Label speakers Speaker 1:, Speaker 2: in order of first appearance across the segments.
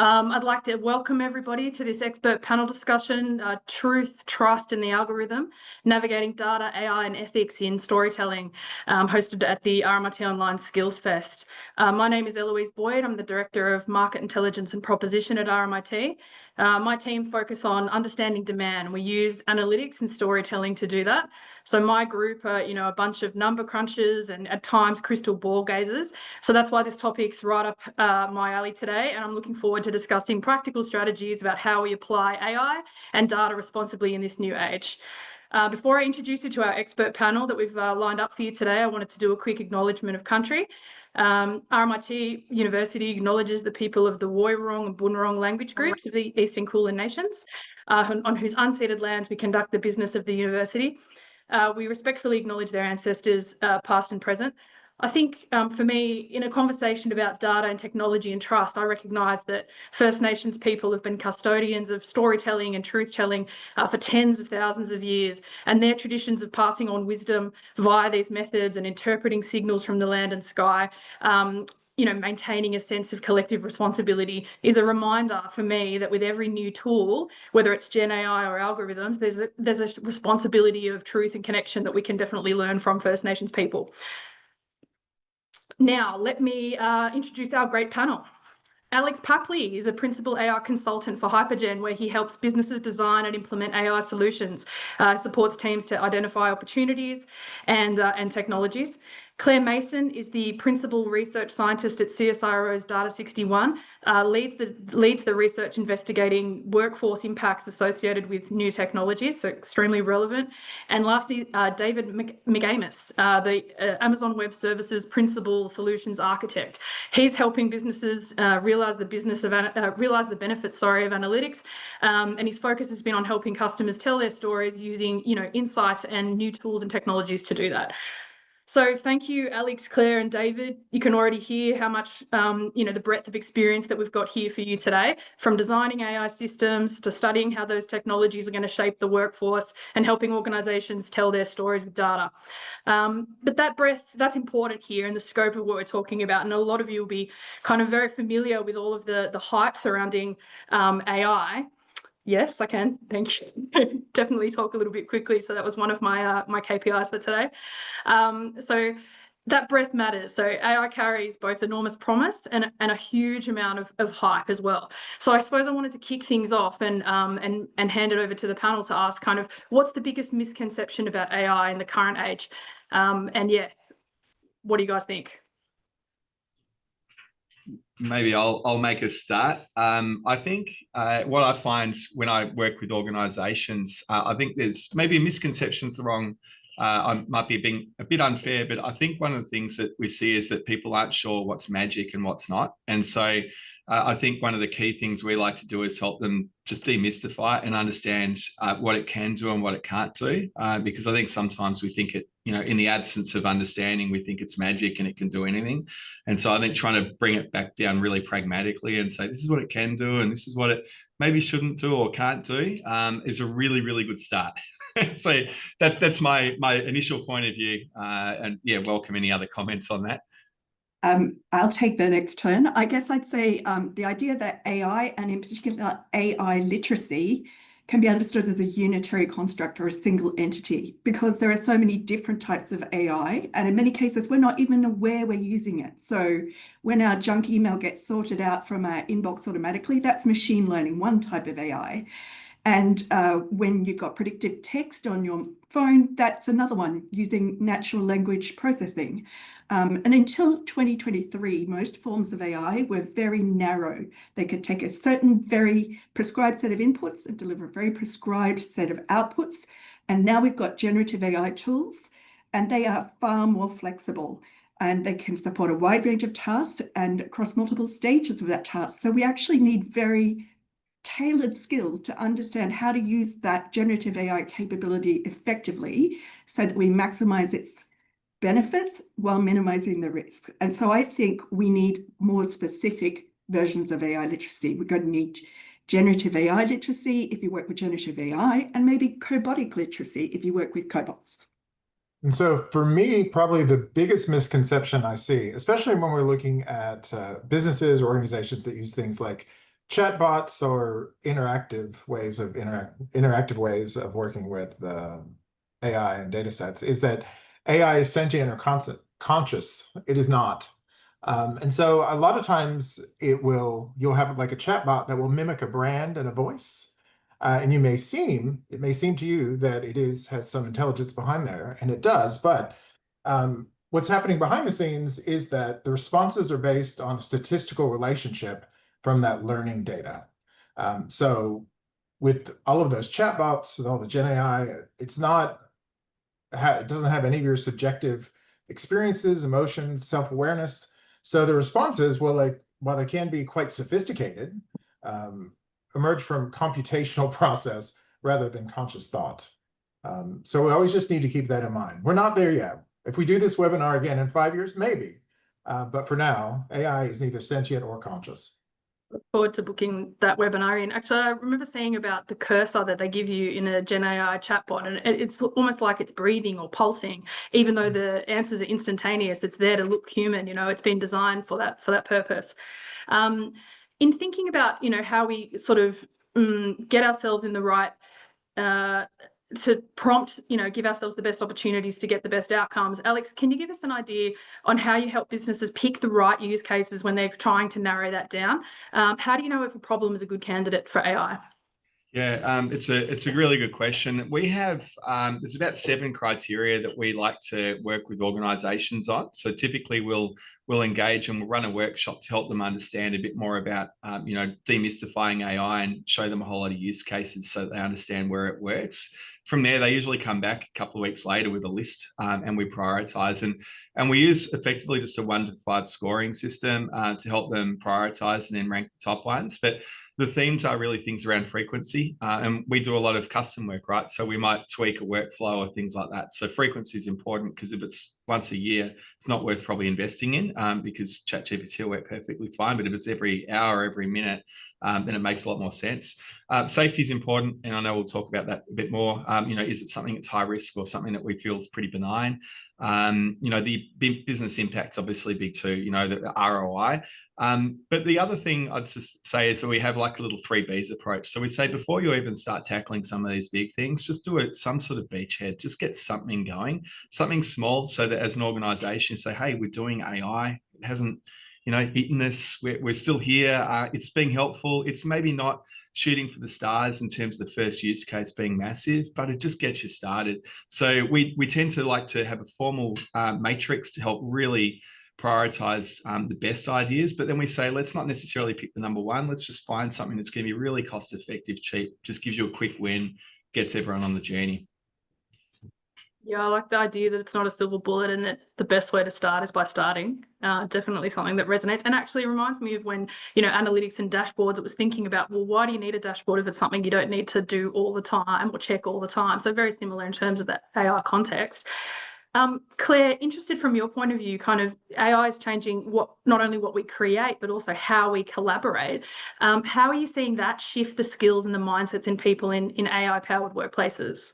Speaker 1: I'd like to welcome everybody to this expert panel discussion, Truth, Trust in the Algorithm, Navigating Data, AI and Ethics in Storytelling, hosted at the RMIT Online Skills Fest. My name is Eloise Boyd. I'm the Director of Market Intelligence and Proposition at RMIT. My team focus on understanding demand. We use analytics and storytelling to do that. So my group are, a bunch of number crunchers and at times crystal ball gazers. So that's why this topic's right up my alley today. And I'm looking forward to discussing practical strategies about how we apply AI and data responsibly in this new age. Before I introduce you to our expert panel that we've lined up for you today, I wanted to do a quick acknowledgement of country. RMIT University acknowledges the people of the Woiwurrung and Bunurong language groups of the Eastern Kulin Nations, on whose unceded lands we conduct the business of the university. We respectfully acknowledge their ancestors, past and present. I think for me, in a conversation about data and technology and trust, I recognise that First Nations people have been custodians of storytelling and truth-telling for tens of thousands of years, and their traditions of passing on wisdom via these methods and interpreting signals from the land and sky, maintaining a sense of collective responsibility is a reminder for me that with every new tool, whether it's Gen AI or algorithms, there's a responsibility of truth and connection that we can definitely learn from First Nations people. Now, let me introduce our great panel. Alex Papley is a principal AI consultant for Hypergen, where he helps businesses design and implement AI solutions, supports teams to identify opportunities and technologies. Claire Mason is the principal research scientist at CSIRO's Data61, leads the research investigating workforce impacts associated with new technologies, so extremely relevant. And lastly, David McAmis, the Amazon Web Services principal solutions architect. He's helping businesses realize the benefits, of analytics, and his focus has been on helping customers tell their stories using, insights and new tools and technologies to do that. So thank you, Alex, Claire and David. You can already hear how much, the breadth of experience that we've got here for you today, from designing AI systems to studying how those technologies are going to shape the workforce and helping organisations tell their stories with data. But that breadth, that's important here in the scope of what we're talking about. And a lot of you will be kind of very familiar with all of the hype surrounding AI. Yes, I can. Thank you. Definitely talk a little bit quickly. So that was one of my my KPIs for today. So that breadth matters. So AI carries both enormous promise and a huge amount of hype as well. So I suppose I wanted to kick things off and hand it over to the panel to ask kind of what's the biggest misconception about AI in the current age? What do you guys think?
Speaker 2: Maybe I'll make a start. I think what I find when I work with organisations, I think there's maybe a misconception's the wrong. I might be being a bit unfair, but I think one of the things that we see is that people aren't sure what's magic and what's not. And so I think one of the key things we like to do is help them just demystify it and understand what it can do and what it can't do. Because I think sometimes we think it, in the absence of understanding, we think it's magic and it can do anything. And so I think trying to bring it back down really pragmatically and say, this is what it can do and this is what it maybe shouldn't do or can't do is a really, really good start. So that's my initial point of view. And yeah, welcome any other comments on that.
Speaker 3: I'll take the next turn. I guess I'd say the idea that AI, and in particular AI literacy, can be understood as a unitary construct or a single entity, because there are so many different types of AI, and in many cases we're not even aware we're using it. So when our junk email gets sorted out from our inbox automatically, that's machine learning, one type of AI. And when you've got predictive text on your phone, that's another one, using natural language processing. And until 2023, most forms of AI were very narrow. They could take a certain very prescribed set of inputs and deliver a very prescribed set of outputs. And now we've got generative AI tools, and they are far more flexible. And they can support a wide range of tasks and across multiple stages of that task. So we actually need very tailored skills to understand how to use that generative AI capability effectively so that we maximize its benefits while minimizing the risk. And so I think we need more specific versions of AI literacy. We're going to need generative AI literacy if you work with generative AI, and maybe cobotic literacy if you work with cobots.
Speaker 4: And so for me, probably the biggest misconception I see, especially when we're looking at businesses or organizations that use things like chatbots or interactive ways of working with AI and data sets is that AI is sentient or conscious. It is not. And so a lot of times you'll have like a chatbot that will mimic a brand and a voice. And it may seem to you that has some intelligence behind there, and it does, but what's happening behind the scenes is that the responses are based on a statistical relationship from that learning data. So with all of those chatbots, with all the Gen AI, it doesn't have any of your subjective experiences, emotions, self-awareness. So the responses, while they can be quite sophisticated, emerge from computational process rather than conscious thought. So we always just need to keep that in mind. We're not there yet. If we do this webinar again in 5 years, maybe. But for now, AI is neither sentient or conscious.
Speaker 1: Look forward to booking that webinar in. Actually, I remember seeing about the cursor that they give you in a Gen AI chatbot, and it's almost like it's breathing or pulsing, even though the answers are instantaneous. It's there to look human. It's been designed for that purpose. In thinking about how we sort of get ourselves in the right to prompt, give ourselves the best opportunities to get the best outcomes. Alex, can you give us an idea on how you help businesses pick the right use cases when they're trying to narrow that down? How do you know if a problem is a good candidate for AI?
Speaker 2: Yeah, it's a really good question. We have there's about 7 criteria that we like to work with organisations on. So typically we'll engage and we'll run a workshop to help them understand a bit more about demystifying AI and show them a whole lot of use cases so they understand where it works. From there, they usually come back a couple of weeks later with a list, and we prioritise and we use effectively just a 1 to 5 scoring system to help them prioritise and then rank the top ones. But the themes are really things around frequency, and we do a lot of custom work, right? So we might tweak a workflow or things like that. So frequency is important because if it's once a year, it's not worth probably investing in because ChatGPT will work perfectly fine. But if it's every hour, every minute, then it makes a lot more sense. Safety is important, and I know we'll talk about that a bit more. Is it something that's high risk or something that we feel is pretty benign? The business impact's obviously big too, the ROI. But the other thing I'd just say is that we have like a little 3 Bs approach. So we say before you even start tackling some of these big things, just do some sort of beachhead, just get something going, something small, so that as an organization, say, hey, we're doing AI. It hasn't, eaten us. We're still here. It's being helpful. It's maybe not shooting for the stars in terms of the first use case being massive, but it just gets you started. So we tend to like to have a formal matrix to help really prioritize the best ideas, but then we say, let's not necessarily pick the number 1. Let's just find something that's going to be really cost effective, cheap, just gives you a quick win, gets everyone on the journey.
Speaker 1: Yeah, I like the idea that it's not a silver bullet and that the best way to start is by starting. Definitely something that resonates, and actually reminds me of when, analytics and dashboards, it was thinking about, well, why do you need a dashboard if it's something you don't need to do all the time or check all the time? So very similar in terms of that AI context. Claire, interested from your point of view, kind of AI is changing not only what we create, but also how we collaborate. How are you seeing that shift the skills and the mindsets in people in AI-powered workplaces?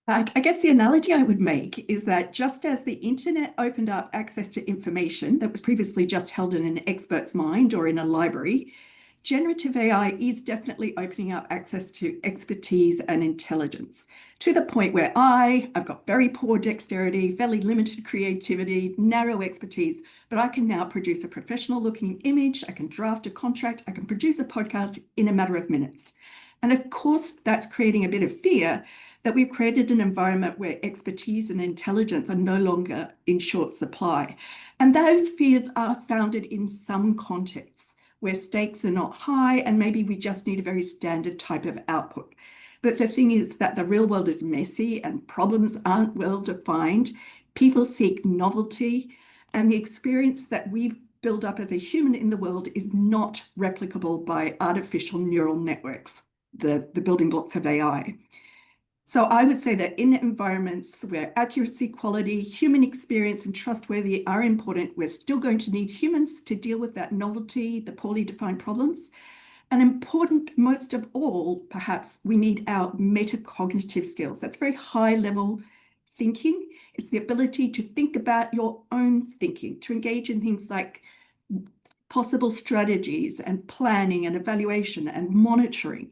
Speaker 3: I guess the analogy I would make is that just as the internet opened up access to information that was previously just held in an expert's mind or in a library, generative AI is definitely opening up access to expertise and intelligence to the point where I've got very poor dexterity, fairly limited creativity, narrow expertise, but I can now produce a professional looking image, I can draft a contract, I can produce a podcast in a matter of minutes. And of course, that's creating a bit of fear that we've created an environment where expertise and intelligence are no longer in short supply. And those fears are founded in some contexts where stakes are not high and maybe we just need a very standard type of output. But the thing is that the real world is messy and problems aren't well defined. People seek novelty, and the experience that we build up as a human in the world is not replicable by artificial neural networks, the building blocks of AI. So I would say that in environments where accuracy, quality, human experience, and trustworthy are important, we're still going to need humans to deal with that novelty, the poorly defined problems. And important, most of all, perhaps, we need our metacognitive skills. That's very high level thinking. It's the ability to think about your own thinking, to engage in things like possible strategies and planning and evaluation and monitoring.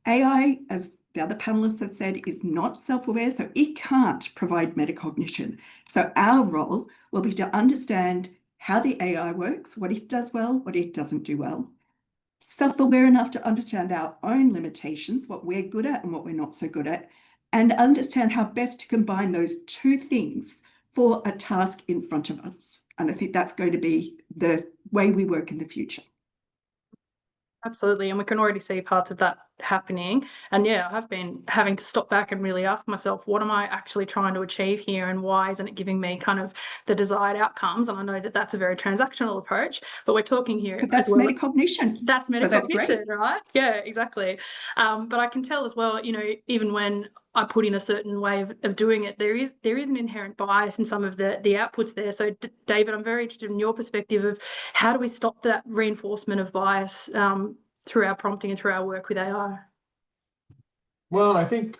Speaker 3: AI, as the other panelists have said, is not self-aware, so it can't provide metacognition. So our role will be to understand how the AI works, what it does well, what it doesn't do well. Self-aware enough to understand our own limitations, what we're good at and what we're not so good at, and understand how best to combine those two things for a task in front of us. And I think that's going to be the way we work in the future.
Speaker 1: Absolutely. And we can already see parts of that happening. And yeah, I've been having to stop back and really ask myself, what am I actually trying to achieve here? And why isn't it giving me kind of the desired outcomes? And I know that that's a very transactional approach, but we're talking here.
Speaker 3: But that's metacognition.
Speaker 1: That's metacognition,
Speaker 3: so that's great.
Speaker 1: Right? Yeah, exactly. But I can tell as well, you know, even when I put in a certain way of doing it, there is an inherent bias in some of the outputs there. So David, I'm very interested in your perspective of how do we stop that reinforcement of bias through our prompting and through our work with AI?
Speaker 4: Well, I think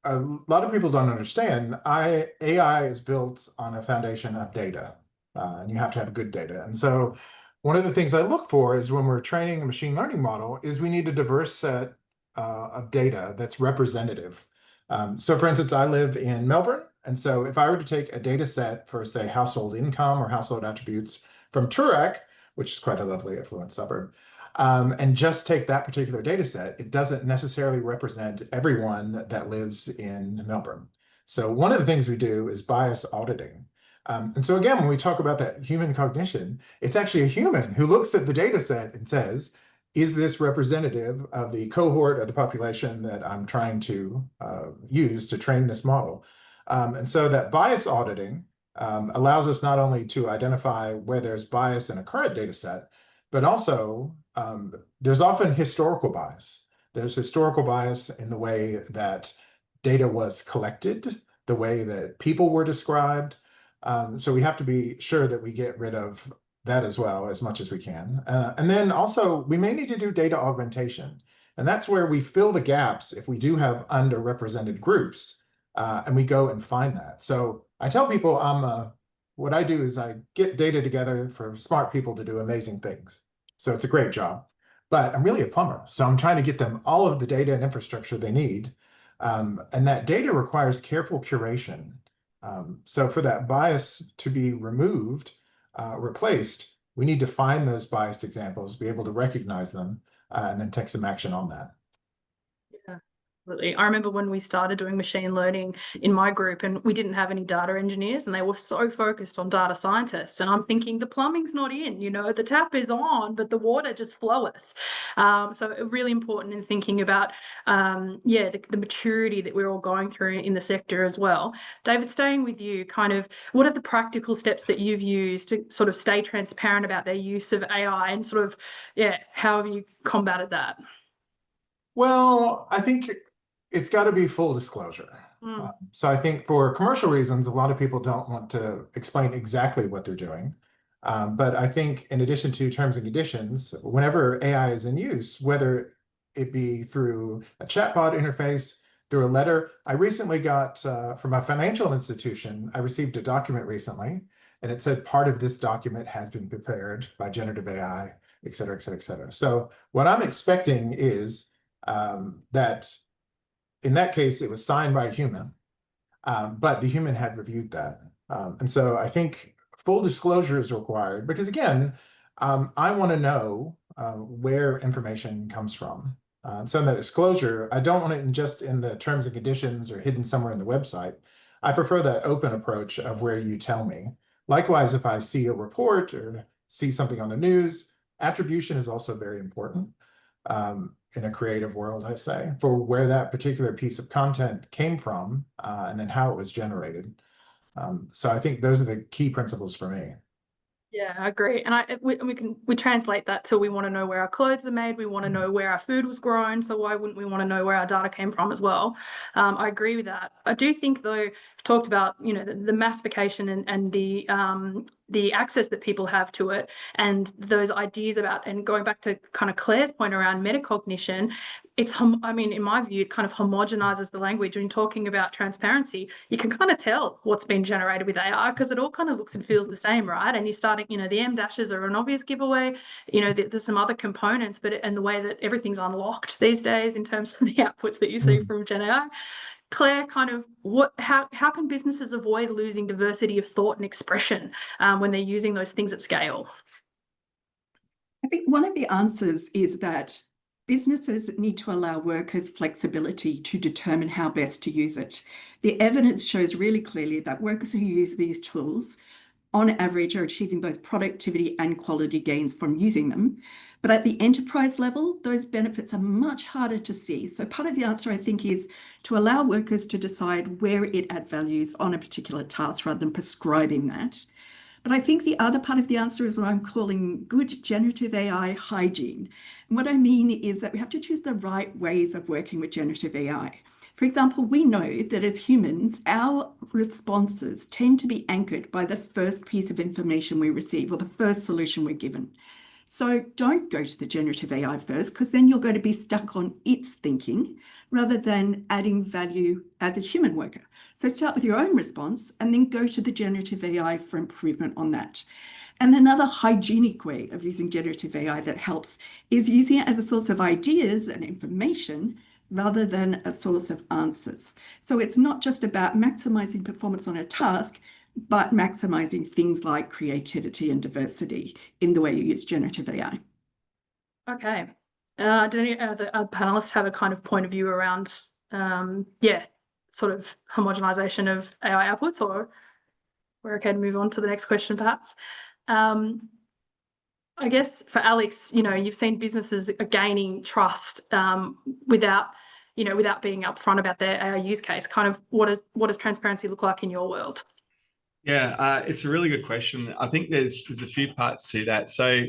Speaker 4: a lot of people don't understand AI is built on a foundation of data, and you have to have good data. And so one of the things I look for is when we're training a machine learning model is we need a diverse set of data that's representative. So for instance, I live in Melbourne. And so if I were to take a data set for, say, household income or household attributes from Toorak, which is quite a lovely affluent suburb, and just take that particular data set, it doesn't necessarily represent everyone that lives in Melbourne. So one of the things we do is bias auditing. And so again, when we talk about that human cognition, it's actually a human who looks at the data set and says, is this representative of the cohort of the population that I'm trying to use to train this model? And so that bias auditing allows us not only to identify where there's bias in a current data set, but also there's often historical bias. There's historical bias in the way that data was collected, the way that people were described. So we have to be sure that we get rid of that as well as much as we can. And then also we may need to do data augmentation. And that's where we fill the gaps if we do have underrepresented groups, and we go and find that. So I tell people what I do is I get data together for smart people to do amazing things. So it's a great job, but I'm really a plumber. So I'm trying to get them all of the data and infrastructure they need. And that data requires careful curation. So for that bias to be removed, replaced, we need to find those biased examples, be able to recognize them, and then take some action on that.
Speaker 1: Yeah. Absolutely. I remember when we started doing machine learning in my group and we didn't have any data engineers and they were so focused on data scientists. And I'm thinking the plumbing's not in, you know, the tap is on, but the water just floweth. So really important in thinking about, the maturity that we're all going through in the sector as well. David, staying with you, kind of what are the practical steps that you've used to sort of stay transparent about their use of AI and sort of, how have you combated that?
Speaker 4: Well, I think it's got to be full disclosure. So I think for commercial reasons, a lot of people don't want to explain exactly what they're doing. But I think in addition to terms and conditions, whenever AI is in use, whether it be through a chatbot interface, through a letter, I recently got from a financial institution, I received a document recently, and it said part of this document has been prepared by generative AI, et cetera, et cetera, et cetera. So what I'm expecting is that in that case, it was signed by a human, but the human had reviewed that. And so I think full disclosure is required because, again, I want to know where information comes from. So in that disclosure, I don't want it just in the terms and conditions or hidden somewhere in the website. I prefer that open approach of where you tell me. Likewise, if I see a report or see something on the news, attribution is also very important. In a creative world, I say, for where that particular piece of content came from and then how it was generated. So I think those are the key principles for me.
Speaker 1: Yeah, I agree. And we translate that to we want to know where our clothes are made. We want to know where our food was grown. So why wouldn't we want to know where our data came from as well? I agree with that. I do think, though, talked about, you know, the massification and the the access that people have to it, and those ideas about, and going back to kind of Claire's point around metacognition, I mean, in my view, it kind of homogenizes the language. When talking about transparency, you can kind of tell what's been generated with AI because it all kind of looks and feels the same, right? And you're starting, you know, the M dashes are an obvious giveaway. You know, there's some other components, but and the way that everything's unlocked these days in terms of the outputs that you see from Gen AI. Claire, kind of how can businesses avoid losing diversity of thought and expression when they're using those things at scale?
Speaker 3: I think one of the answers is that businesses need to allow workers flexibility to determine how best to use it. The evidence shows really clearly that workers who use these tools on average are achieving both productivity and quality gains from using them. But at the enterprise level, those benefits are much harder to see. So part of the answer, I think, is to allow workers to decide where it adds values on a particular task rather than prescribing that. But I think the other part of the answer is what I'm calling good generative AI hygiene. And what I mean is that we have to choose the right ways of working with generative AI. For example, we know that as humans, our responses tend to be anchored by the first piece of information we receive or the first solution we're given. So don't go to the generative AI first, because then you're going to be stuck on its thinking rather than adding value as a human worker. So start with your own response and then go to the generative AI for improvement on that. And another hygienic way of using generative AI that helps is using it as a source of ideas and information rather than a source of answers. So it's not just about maximizing performance on a task, but maximizing things like creativity and diversity in the way you use generative AI.
Speaker 1: Okay. Do any of the panelists have a kind of point of view around, sort of homogenization of AI outputs, or we're okay to move on to the next question, perhaps? I guess for Alex, you know, you've seen businesses gaining trust without being upfront about their AI use case. Kind of what does transparency look like in your world?
Speaker 2: Yeah, it's a really good question. I think there's a few parts to that. So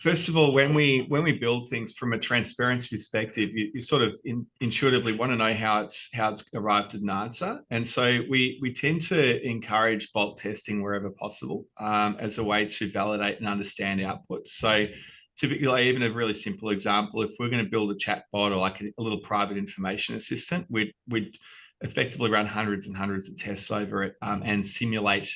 Speaker 2: first of all, when we build things from a transparency perspective, you sort of intuitively want to know how it's arrived at an answer. And so we tend to encourage bulk testing wherever possible as a way to validate and understand outputs. So typically, even a really simple example, if we're going to build a chatbot or like a little private information assistant, we'd effectively run hundreds and hundreds of tests over it and simulate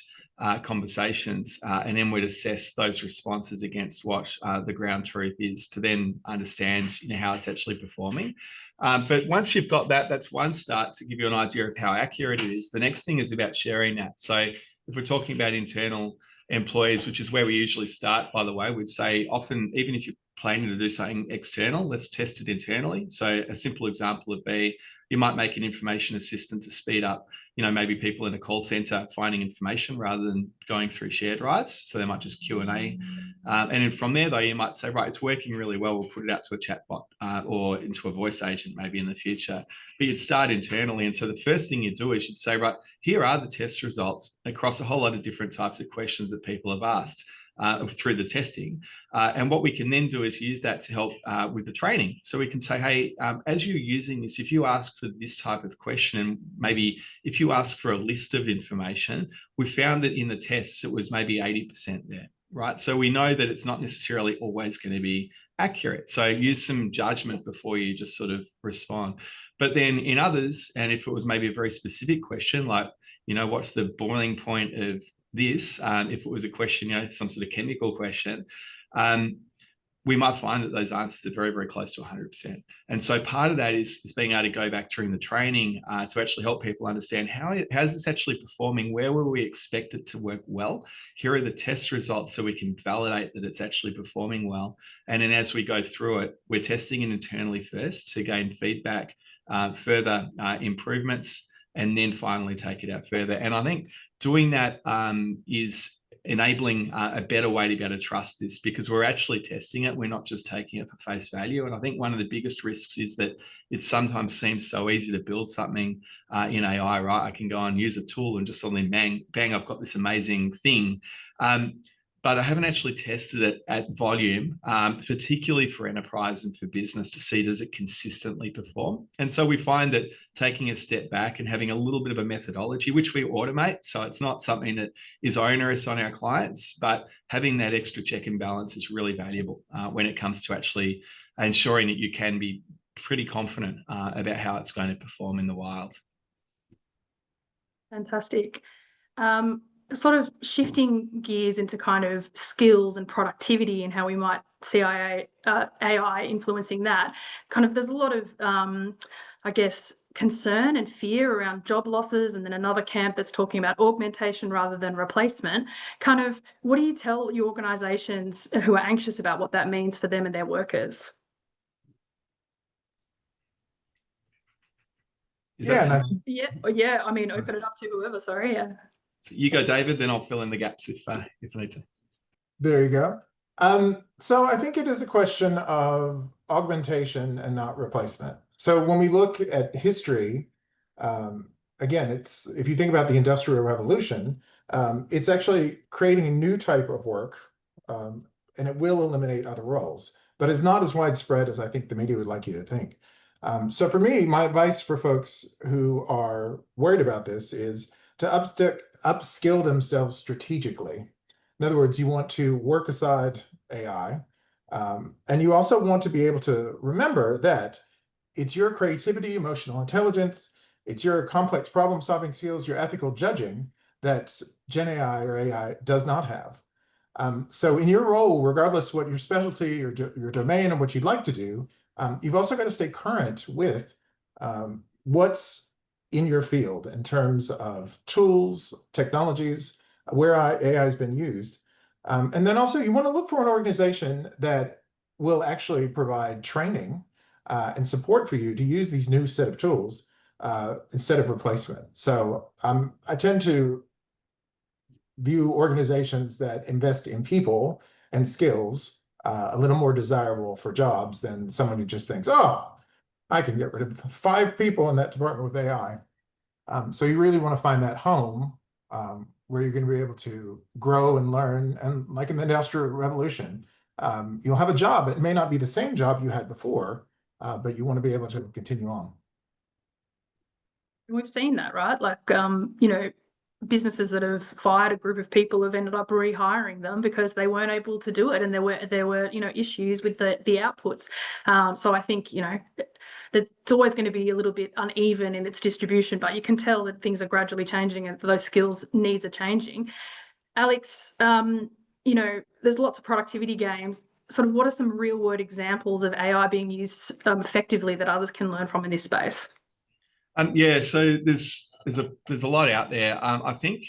Speaker 2: conversations, and then we'd assess those responses against what the ground truth is to then understand how it's actually performing. But once you've got that, that's one start to give you an idea of how accurate it is. The next thing is about sharing that. So if we're talking about internal employees, which is where we usually start, by the way, we'd say often, even if you're planning to do something external, let's test it internally. So a simple example would be, you might make an information assistant to speed up, maybe people in a call center finding information rather than going through shared drives. So they might just Q&A. And then from there, though, you might say, right, it's working really well. We'll put it out to a chatbot or into a voice agent maybe in the future. But you'd start internally. And so the first thing you do is you'd say, right, here are the test results across a whole lot of different types of questions that people have asked through the testing. And what we can then do is use that to help with the training. So we can say, hey, as you're using this, if you ask for this type of question, and maybe if you ask for a list of information, we found that in the tests, it was maybe 80% there, right? So we know that it's not necessarily always going to be accurate. So use some judgment before you just sort of respond. But then in others, and if it was maybe a very specific question, like, what's the boiling point of this, if it was a question, some sort of chemical question, we might find that those answers are very, very close to 100%. And so part of that is being able to go back during the training to actually help people understand how's this actually performing, where will we expect it to work well, here are the test results so we can validate that it's actually performing well. And then as we go through it, we're testing it internally first to gain feedback, further improvements, and then finally take it out further. And I think doing that is enabling a better way to be able to trust this, because we're actually testing it. We're not just taking it for face value. And I think one of the biggest risks is that it sometimes seems so easy to build something in AI, right? I can go and use a tool and just suddenly bang, I've got this amazing thing. But but I haven't actually tested it at volume, particularly for enterprise and for business, to see does it consistently perform. And so we find that taking a step back and having a little bit of a methodology, which we automate, so it's not something that is onerous on our clients, but having that extra check and balance is really valuable when it comes to actually ensuring that you can be pretty confident about how it's going to perform in the wild.
Speaker 1: Fantastic. Sort of shifting gears into kind of skills and productivity and how we might see AI influencing that. Kind of there's a lot of, I guess, concern and fear around job losses, and then another camp that's talking about augmentation rather than replacement. Kind of, what do you tell your organisations who are anxious about what that means for them and their workers?
Speaker 2: Yeah.
Speaker 1: I mean, open it up to whoever. Sorry, yeah.
Speaker 2: So you go, David, then I'll fill in the gaps if I need to.
Speaker 4: There you go. So I think it is a question of augmentation and not replacement. So when we look at history, again, if you think about the Industrial Revolution, it's actually creating a new type of work, and it will eliminate other roles, but it's not as widespread as I think the media would like you to think. So for me, my advice for folks who are worried about this is to upskill themselves strategically. In other words, you want to work aside AI, and you also want to be able to remember that it's your creativity, emotional intelligence, it's your complex problem-solving skills, your ethical judging that Gen AI or AI does not have. So in your role, regardless what your specialty or your domain or what you'd like to do, you've also got to stay current with what's in your field in terms of tools, technologies, where AI has been used. And then also you want to look for an organization that will actually provide training and support for you to use these new set of tools instead of replacement. So I tend to view organizations that invest in people and skills a little more desirable for jobs than someone who just thinks, oh, I can get rid of 5 people in that department with AI. So you really want to find that home where you're going to be able to grow and learn. And like in the Industrial Revolution, you'll have a job. It may not be the same job you had before, but you want to be able to continue on.
Speaker 1: We've seen that, right? Like, you know, businesses that have fired a group of people have ended up rehiring them because they weren't able to do it, and there were you know, issues with the outputs. So I think, you know, that it's always going to be a little bit uneven in its distribution, but you can tell that things are gradually changing and those skills needs are changing. Alex, you know, there's lots of productivity games. Sort of, what are some real world examples of AI being used effectively that others can learn from in this space?
Speaker 2: Yeah, so there's a lot out there. I think,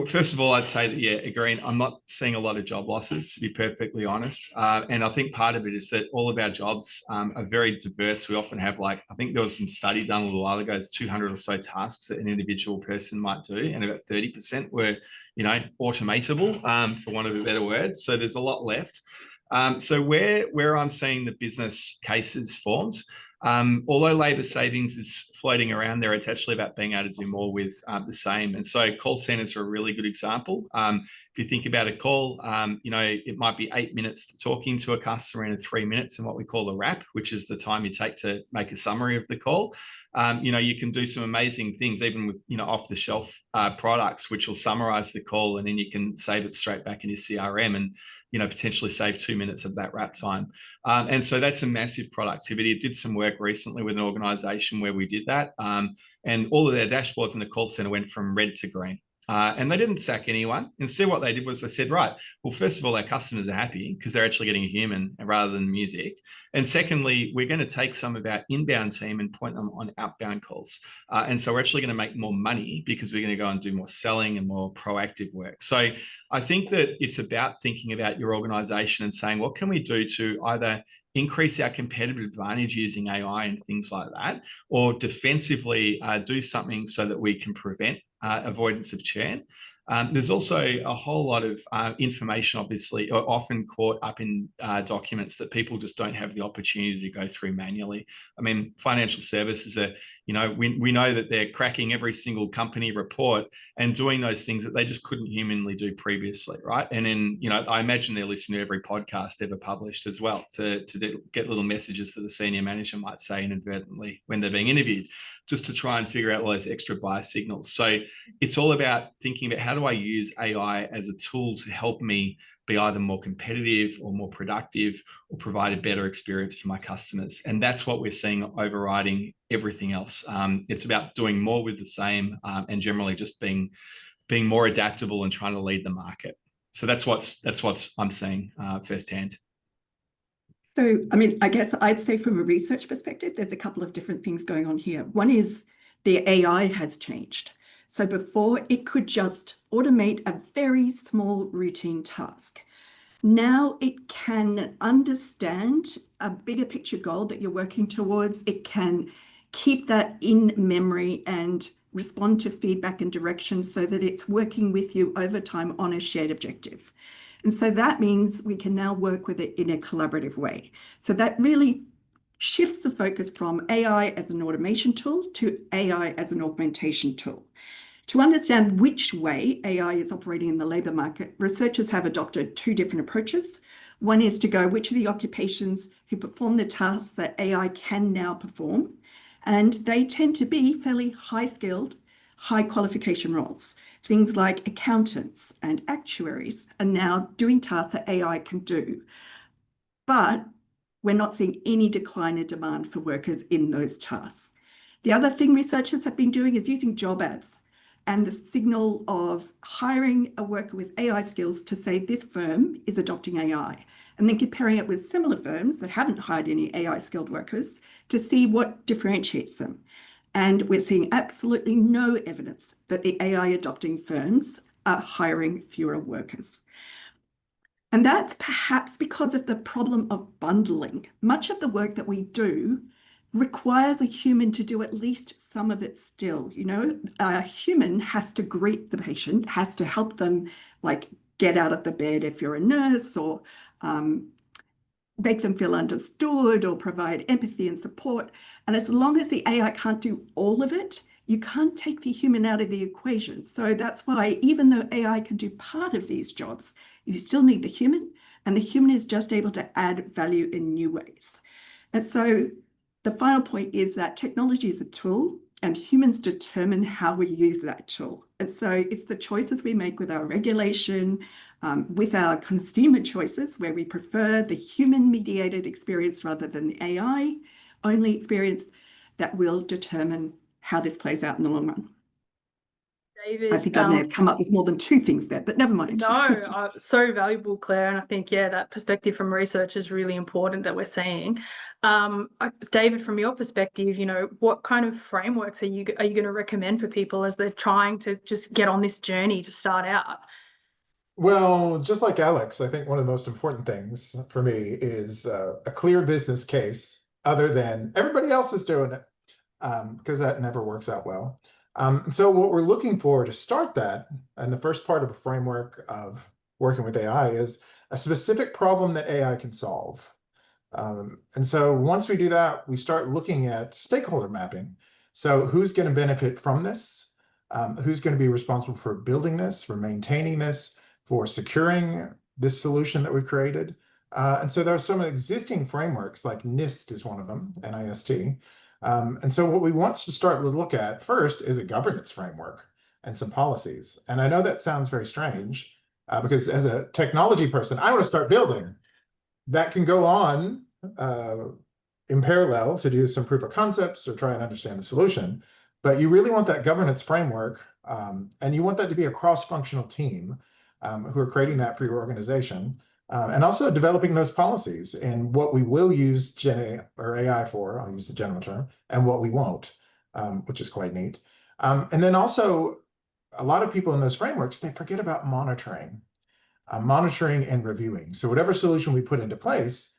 Speaker 2: first of all, I'd say that, yeah, agreeing, I'm not seeing a lot of job losses, to be perfectly honest. And I think part of it is that all of our jobs are very diverse. We often have, like, I think there was some study done a little while ago, it's 200 or so tasks that an individual person might do, and about 30% were, you know, automatable, for want of a better word. So there's a lot left. So where I'm seeing the business cases formed, although labour savings is floating around there, it's actually about being able to do more with the same. And so call centres are a really good example. If you think about a call, you know, it might be 8 minutes talking to a customer and 3 minutes in what we call a wrap, which is the time you take to make a summary of the call. You know, you can do some amazing things, even with, you know, off-the-shelf products, which will summarise the call, and then you can save it straight back in your CRM and, you know, potentially save 2 minutes of that wrap time. And so that's a massive productivity. It did some work recently with an organisation where we did that. And all of their dashboards in the call centre went from red to green. And they didn't sack anyone. Instead, what they did was they said, right, well, first of all, our customers are happy because they're actually getting a human rather than music. And secondly, we're going to take some of our inbound team and point them on outbound calls. And so we're actually going to make more money because we're going to go and do more selling and more proactive work. So I think that it's about thinking about your organization and saying, what can we do to either increase our competitive advantage using AI and things like that, or defensively do something so that we can prevent avoidance of churn. There's also a whole lot of information, obviously, often caught up in documents that people just don't have the opportunity to go through manually. I mean, financial services are, we know that they're cracking every single company report and doing those things that they just couldn't humanly do previously, right? And then, I imagine they're listening to every podcast ever published as well to get little messages that the senior manager might say inadvertently when they're being interviewed, just to try and figure out all those extra bias signals. So it's all about thinking about how do I use AI as a tool to help me be either more competitive or more productive or provide a better experience for my customers. And that's what we're seeing overriding everything else. It's about doing more with the same and generally just being more adaptable and trying to lead the market. So that's what I'm seeing firsthand.
Speaker 3: So, I mean, I guess I'd say from a research perspective, there's a couple of different things going on here. One is the AI has changed. So before it could just automate a very small routine task. Now it can understand a bigger picture goal that you're working towards. It can keep that in memory and respond to feedback and direction so that it's working with you over time on a shared objective. And so that means we can now work with it in a collaborative way. So that really shifts the focus from AI as an automation tool to AI as an augmentation tool. To understand which way AI is operating in the labour market, researchers have adopted two different approaches. One is to go, which are the occupations who perform the tasks that AI can now perform? And they tend to be fairly high-skilled, high-qualification roles. Things like accountants and actuaries are now doing tasks that AI can do. But we're not seeing any decline in demand for workers in those tasks. The other thing researchers have been doing is using job ads and the signal of hiring a worker with AI skills to say this firm is adopting AI, and then comparing it with similar firms that haven't hired any AI skilled workers to see what differentiates them. And we're seeing absolutely no evidence that the AI adopting firms are hiring fewer workers. And that's perhaps because of the problem of bundling. Much of the work that we do requires a human to do at least some of it still. A human has to greet the patient, has to help them get out of the bed if you're a nurse, or make them feel understood, or provide empathy and support. And as long as the AI can't do all of it, you can't take the human out of the equation. So that's why even though AI can do part of these jobs, you still need the human, and the human is just able to add value in new ways. And so the final point is that technology is a tool and humans determine how we use that tool. And so it's the choices we make with our regulation, with our consumer choices, where we prefer the human-mediated experience rather than the AI-only experience, that will determine how this plays out in the long run.
Speaker 1: David,
Speaker 3: I think I may have come up with more than two things there, but never mind.
Speaker 1: No, so valuable, Claire. And I think, that perspective from research is really important that we're seeing. David, from your perspective, what kind of frameworks are you going to recommend for people as they're trying to just get on this journey to start out?
Speaker 4: Well, just like Alex, I think one of the most important things for me is a clear business case other than everybody else is doing it, because that never works out well. And so what we're looking for to start that, and the first part of a framework of working with AI, is a specific problem that AI can solve. And so once we do that, we start looking at stakeholder mapping. So who's going to benefit from this? Who's going to be responsible for building this, for maintaining this, for securing this solution that we've created? And so there are some existing frameworks, like NIST is one of them, NIST. And so what we want to start to look at first is a governance framework and some policies. And I know that sounds very strange because as a technology person, I want to start building. That can go on in parallel to do some proof of concepts or try and understand the solution. But you really want that governance framework, and you want that to be a cross-functional team who are creating that for your organization. And also developing those policies and what we will use AI for, I'll use the general term, and what we won't, which is quite neat. And then also, a lot of people in those frameworks, they forget about monitoring and reviewing. So whatever solution we put into place,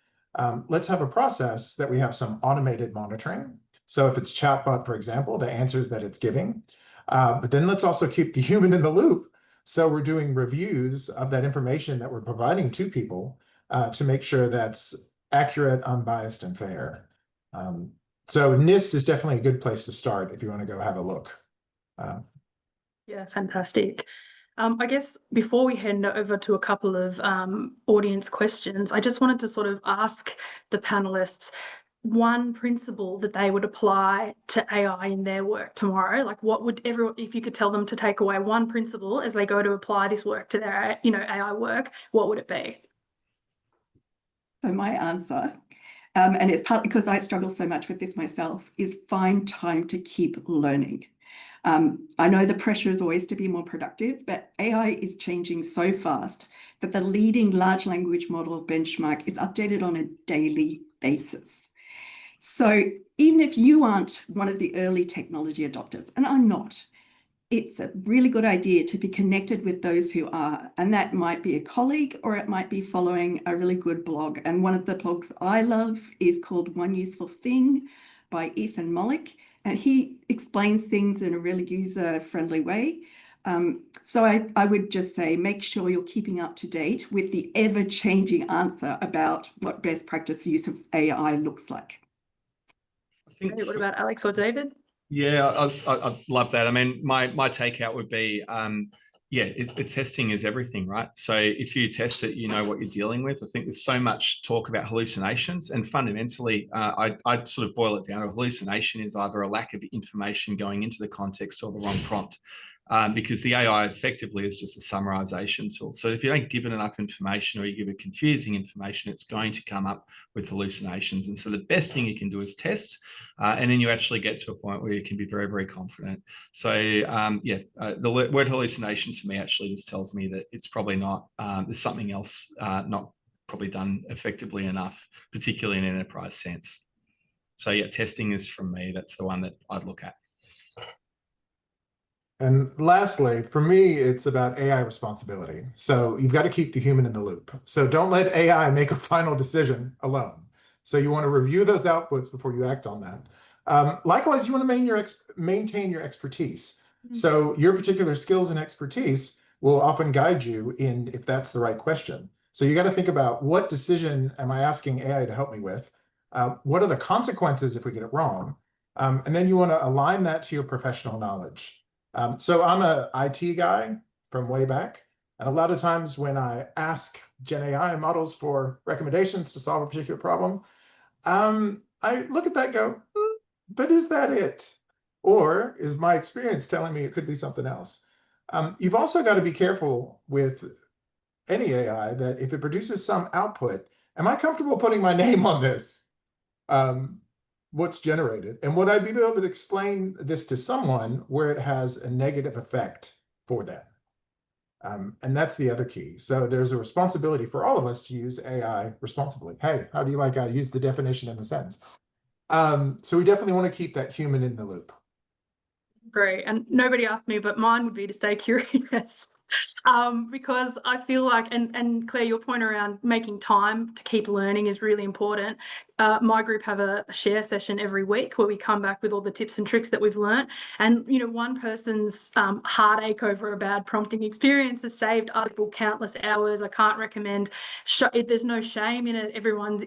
Speaker 4: let's have a process that we have some automated monitoring. So if it's chatbot, for example, the answers that it's giving, but then let's also keep the human in the loop So we're doing reviews of that information that we're providing to people to make sure that's accurate, unbiased, and fair. So NIST is definitely a good place to start if you want to go have a look.
Speaker 1: Yeah, fantastic. I guess before we hand over to a couple of audience questions, I just wanted to sort of ask the panelists one principle that they would apply to AI in their work tomorrow. Like, what would everyone, if you could tell them to take away one principle as they go to apply this work to their, AI work, what would it be?
Speaker 3: So my answer, and it's partly because I struggle so much with this myself, is find time to keep learning. I know the pressure is always to be more productive, but AI is changing so fast that the leading large language model benchmark is updated on a daily basis. So even if you aren't one of the early technology adopters, and I'm not, it's a really good idea to be connected with those who are, and that might be a colleague or it might be following a really good blog. And one of the blogs I love is called One Useful Thing by Ethan Mollick, and he explains things in a really user-friendly way. So I would just say, make sure you're keeping up to date with the ever-changing answer about what best practice use of AI looks like.
Speaker 1: Great. What about Alex or David?
Speaker 2: Yeah, I love that. I mean, my takeout would be, testing is everything, right? So if you test it, you know what you're dealing with. I think there's so much talk about hallucinations, and fundamentally, I'd sort of boil it down. A hallucination is either a lack of information going into the context or the wrong prompt. Because the AI effectively is just a summarization tool. So if you don't give it enough information or you give it confusing information, it's going to come up with hallucinations. And so the best thing you can do is test, and then you actually get to a point where you can be very, very confident. So the word hallucination to me actually just tells me that it's probably not, there's something else not probably done effectively enough, particularly in an enterprise sense. So yeah, testing is, from me, that's the one that I'd look at.
Speaker 4: And lastly, for me, it's about AI responsibility. So you've got to keep the human in the loop. So don't let AI make a final decision alone. So you want to review those outputs before you act on that. Likewise, you want to maintain your expertise. So your particular skills and expertise will often guide you in if that's the right question. So you got to think about, what decision am I asking AI to help me with? What are the consequences if we get it wrong? And then you want to align that to your professional knowledge. So I'm an IT guy from way back, and a lot of times when I ask Gen AI models for recommendations to solve a particular problem, I look at that and go, but is that it? Or is my experience telling me it could be something else? You've also got to be careful with any AI that if it produces some output, am I comfortable putting my name on this? What's generated, and would I be able to explain this to someone where it has a negative effect for them? And that's the other key. So there's a responsibility for all of us to use AI responsibly. Hey, how do you like I use the definition in the sentence? So we definitely want to keep that human in the loop.
Speaker 1: Great. And nobody asked me, but mine would be to stay curious. Because I feel like, and Claire, your point around making time to keep learning is really important. My group have a share session every week where we come back with all the tips and tricks that we've learned. And, one person's heartache over a bad prompting experience has saved other people countless hours. I can't recommend, there's no shame in it.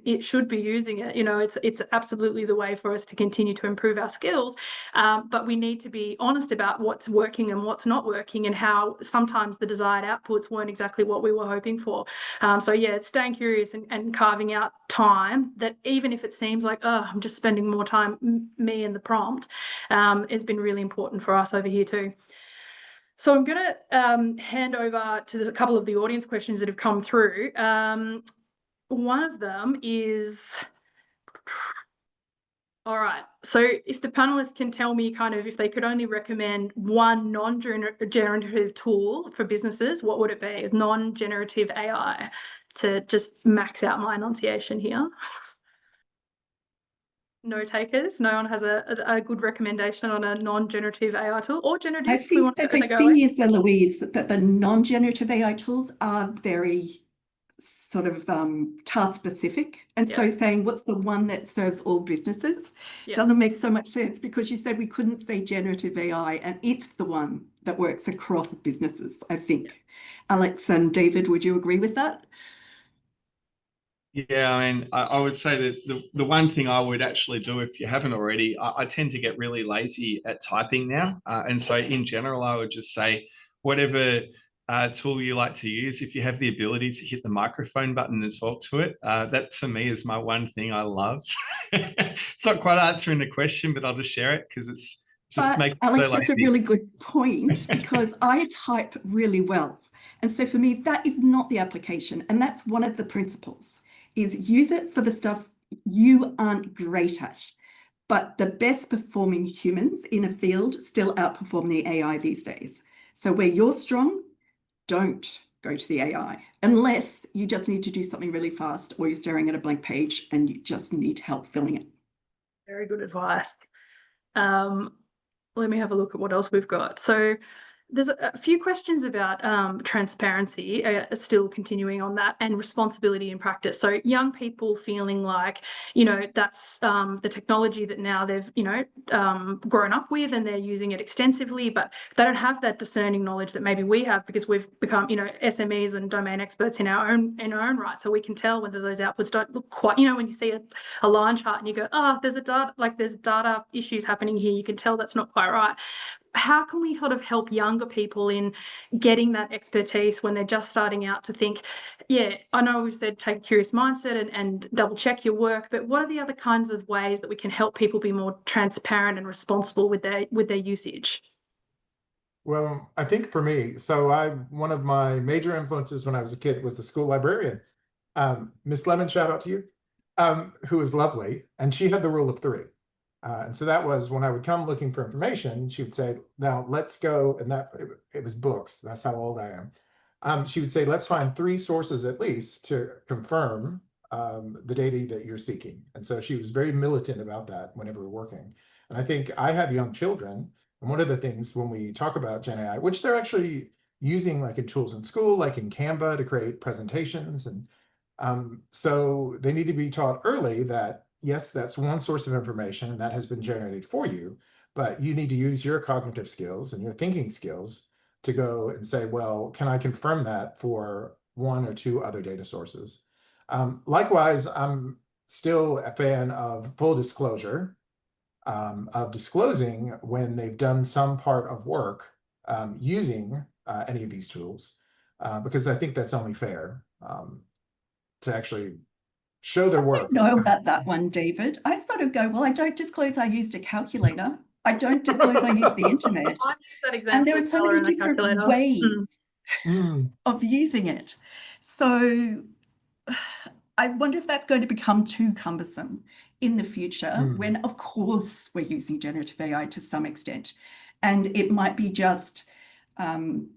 Speaker 1: It should be using it. It's absolutely the way for us to continue to improve our skills. But we need to be honest about what's working and what's not working, and how sometimes the desired outputs weren't exactly what we were hoping for. So yeah, it's staying curious and carving out time that, even if it seems like, I'm just spending more time me and the prompt, has been really important for us over here too. So I'm going to hand over to a couple of the audience questions that have come through. One of them is, all right, so if the panelists can tell me kind of if they could only recommend one non-generative tool for businesses, what would it be? Non-generative AI, to just max out my enunciation here. No takers? No one has a good recommendation on a non-generative AI tool, or generative?
Speaker 3: I think that the thing is, Eloise, that the non-generative AI tools are very sort of task specific. And so saying what's the one that serves all businesses doesn't make so much sense, because you said we couldn't say generative AI and it's the one that works across businesses, I think. Alex and David, would you agree with that?
Speaker 2: Yeah, I mean, I would say that the one thing I would actually do, if you haven't already, I tend to get really lazy at typing now. And so in general, I would just say whatever tool you like to use, if you have the ability to hit the microphone button and talk to it, that to me is my one thing I love. It's not quite answering the question, but I'll just share it because it's just makes it
Speaker 3: Alex,
Speaker 2: so
Speaker 3: that's a
Speaker 2: lazy.
Speaker 3: really good point, because I type really well. And so for me, that is not the application. And that's one of the principles, is use it for the stuff you aren't great at. But the best performing humans in a field still outperform the AI these days. So where you're strong, don't go to the AI, unless you just need to do something really fast, or you're staring at a blank page and you just need help filling it.
Speaker 1: Very good advice. Let me have a look at what else we've got. So there's a few questions about transparency, still continuing on that, and responsibility in practice. So young people feeling like, you know, that's the technology that now they've, you know, grown up with, and they're using it extensively, but they don't have that discerning knowledge that maybe we have, because we've become, you know, SMEs and domain experts in our own right. So we can tell whether those outputs don't look quite, you know, when you see a line chart and you go, oh, there's data issues happening here, you can tell that's not quite right. How can we sort of help younger people in getting that expertise when they're just starting out to think, yeah, I know we've said take a curious mindset and double check your work, but what are the other kinds of ways that we can help people be more transparent and responsible with their usage?
Speaker 4: Well, I think for me, one of my major influences when I was a kid was the school librarian, Miss Lemon, shout out to you, who was lovely, and she had the rule of 3. And so that was when I would come looking for information, she would say, now let's go, and it was books. That's how old I am. She would say, let's find 3 sources at least to confirm the data that you're seeking. And so she was very militant about that whenever we're working. And I think I have young children. And one of the things when we talk about Gen AI, which they're actually using like in tools in school, like in Canva to create presentations. And so they need to be taught early that, yes, that's one source of information that has been generated for you, but you need to use your cognitive skills and your thinking skills to go and say, well, can I confirm that for 1 or 2 other data sources? Likewise, I'm still a fan of full disclosure, of disclosing when they've done some part of work using any of these tools, because I think that's only fair to actually show their work.
Speaker 3: I don't know about that one, David. I sort of go, well, I don't disclose I used a calculator. I don't disclose I used the internet. And there are so many different ways of using it. So I wonder if that's going to become too cumbersome in the future, when, of course, we're using generative AI to some extent. And it might be just, well,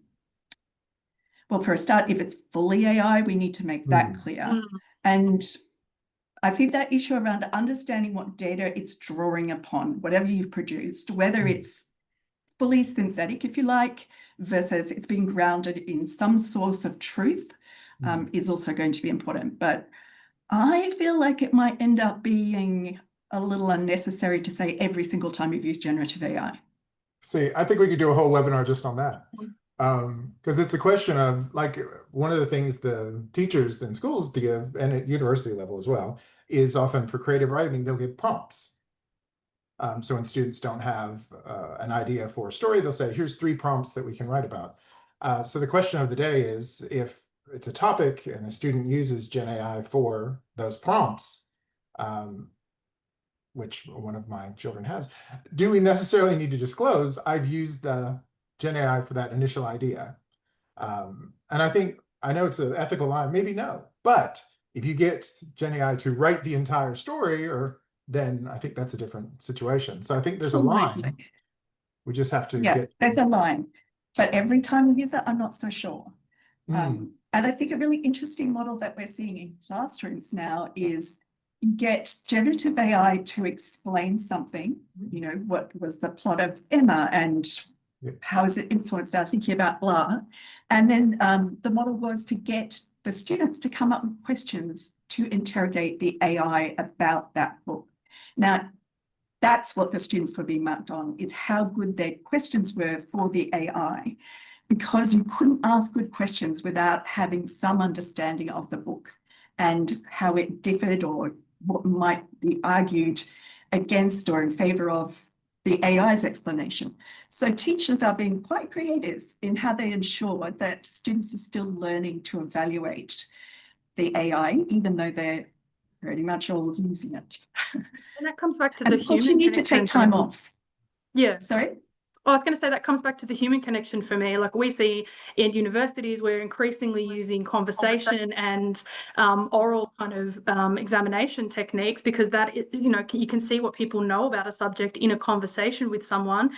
Speaker 3: for a start, if it's fully AI, we need to make that clear. And I think that issue around understanding what data it's drawing upon, whatever you've produced, whether it's fully synthetic, if you like, versus it's being grounded in some source of truth, is also going to be important. But I feel like it might end up being a little unnecessary to say every single time you've used generative AI.
Speaker 4: See, I think we could do a whole webinar just on that. Because it's a question of, like, one of the things the teachers in schools give, and at university level as well, is often for creative writing, they'll give prompts. So when students don't have an idea for a story, they'll say, here's 3 prompts that we can write about. So the question of the day is, if it's a topic and a student uses Gen AI for those prompts, which one of my children has, do we necessarily need to disclose I've used the Gen AI for that initial idea? And I know it's an ethical line, maybe no, but if you get Gen AI to write the entire story, then I think that's a different situation. So I think there's a line. We just have to get.
Speaker 3: There's a line, but every time we use it, I'm not so sure. And I think a really interesting model that we're seeing in classrooms now is get generative AI to explain something, you know, what was the plot of Emma and how is it influenced our thinking about blah. And then the model was to get for students to come up with questions to interrogate the AI about that book. Now, that's what the students were being marked on, is how good their questions were for the AI, because you couldn't ask good questions without having some understanding of the book and how it differed or what might be argued against or in favour of the AI's explanation. So teachers are being quite creative in how they ensure that students are still learning to evaluate the AI, even though they're pretty much all using it.
Speaker 1: And that comes back to
Speaker 3: And
Speaker 1: the
Speaker 3: of course, you
Speaker 1: human
Speaker 3: need to take
Speaker 1: connection.
Speaker 3: time off.
Speaker 1: Yeah.
Speaker 3: Sorry?
Speaker 1: I was going to say that comes back to the human connection for me. Like we see in universities, we're increasingly using conversation and oral kind of examination techniques, because that, you know, you can see what people know about a subject in a conversation with someone.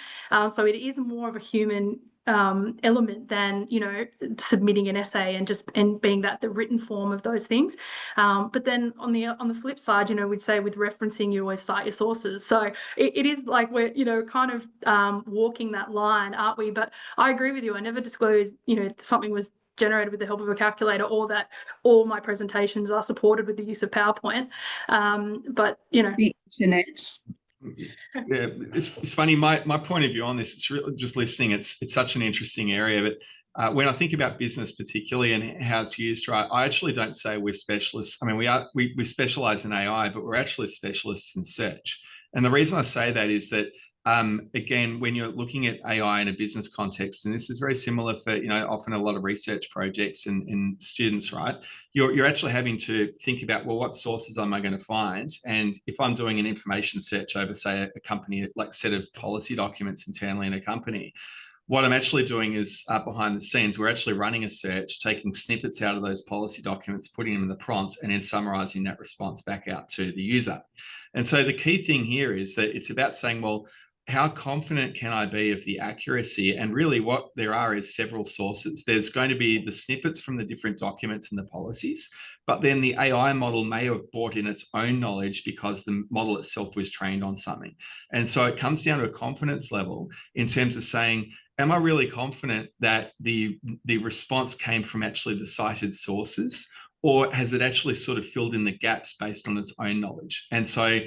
Speaker 1: So it is more of a human element than, you know, submitting an essay and being that the written form of those things. But then on the flip side, you know, we'd say with referencing, you always cite your sources. So it is like we're, you know, kind of walking that line, aren't we? But I agree with you. I never disclose, you know, something was generated with the help of a calculator, or that all my presentations are supported with the use of PowerPoint. But you know,
Speaker 3: The internet.
Speaker 2: Yeah, it's funny. My point of view on this, it's really just listening. It's such an interesting area. But when I think about business particularly and how it's used, right, I actually don't say we're specialists. I mean, we specialize in AI, but we're actually specialists in search. And the reason I say that is that again, when you're looking at AI in a business context, and this is very similar for, you know, often a lot of research projects and students, right? You're actually having to think about, well, what sources am I going to find? And if I'm doing an information search over, say, a company, like a set of policy documents internally in a company, what I'm actually doing is behind the scenes, we're actually running a search, taking snippets out of those policy documents, putting them in the prompt, and then summarizing that response back out to the user. And so the key thing here is that it's about saying, well, how confident can I be of the accuracy? And really what there are is several sources. There's going to be the snippets from the different documents and the policies, but then the AI model may have brought in its own knowledge because the model itself was trained on something. And so it comes down to a confidence level in terms of saying, am I really confident that the response came from actually the cited sources, or has it actually sort of filled in the gaps based on its own knowledge? And so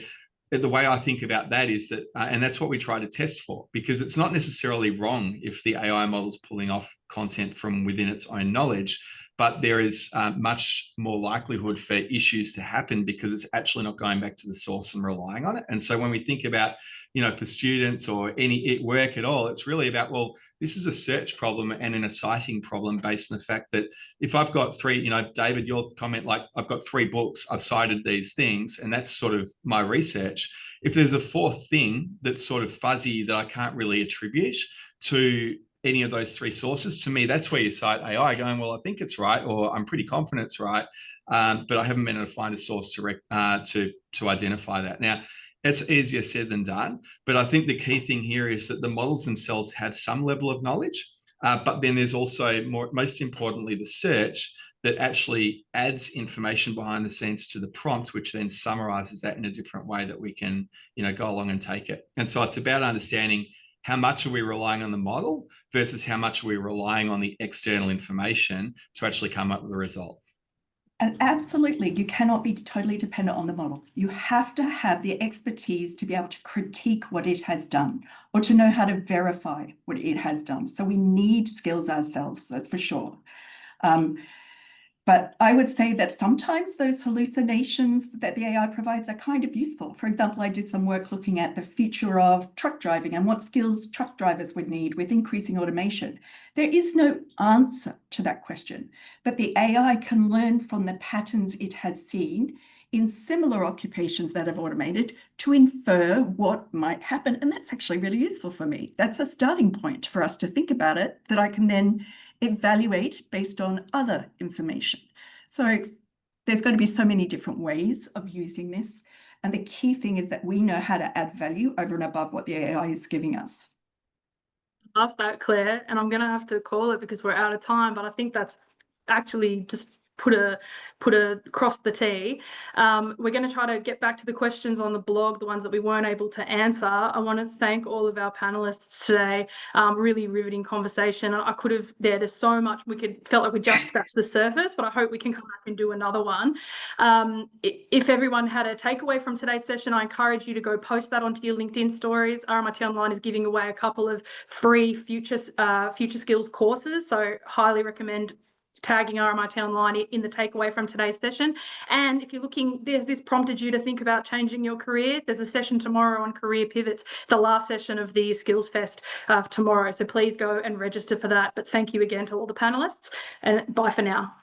Speaker 2: the way I think about that is that, and that's what we try to test for, because it's not necessarily wrong if the AI model is pulling off content from within its own knowledge, but there is much more likelihood for issues to happen because it's actually not going back to the source and relying on it. And so when we think about, you know, for students or any work at all, it's really about, well, this is a search problem and then a citing problem based on the fact that if I've got three, you know, David, your comment, like I've got 3 books, I've cited these things, and that's sort of my research. If there's a fourth thing that's sort of fuzzy that I can't really attribute to any of those 3 sources, to me, that's where you cite AI going, well, I think it's right, or I'm pretty confident it's right, but I haven't been able to find a source to identify that. Now, it's easier said than done, but I think the key thing here is that the models themselves have some level of knowledge, but then there's also, most importantly, the search that actually adds information behind the scenes to the prompt, which then summarizes that in a different way that we can, you know, go along and take it. And so it's about understanding how much are we relying on the model versus how much are we relying on the external information to actually come up with a result.
Speaker 3: And absolutely, you cannot be totally dependent on the model. You have to have the expertise to be able to critique what it has done, or to know how to verify what it has done. So we need skills ourselves, that's for sure. But I would say that sometimes those hallucinations that the AI provides are kind of useful. For example, I did some work looking at the future of truck driving and what skills truck drivers would need with increasing automation. There is no answer to that question, but the AI can learn from the patterns it has seen in similar occupations that have automated to infer what might happen. And that's actually really useful for me. That's a starting point for us to think about it that I can then evaluate based on other information. So there's going to be so many different ways of using this. And the key thing is that we know how to add value over and above what the AI is giving us.
Speaker 1: Love that, Claire. And I'm going to have to call it because we're out of time, but I think that's actually just put a cross the T. We're going to try to get back to the questions on the blog, the ones that we weren't able to answer. I want to thank all of our panelists today. Really riveting conversation. I could have there's so much felt like we just scratched the surface, but I hope we can come back and do another one. If everyone had a takeaway from today's session, I encourage you to go post that onto your LinkedIn stories. RMIT Online is giving away a couple of free future skills courses, so highly recommend tagging RMIT Online in the takeaway from today's session. And if you're looking, this prompted you to think about changing your career, there's a session tomorrow on career pivots, the last session of the Skills Fest tomorrow. So please go and register for that. But thank you again to all the panelists, and bye for now.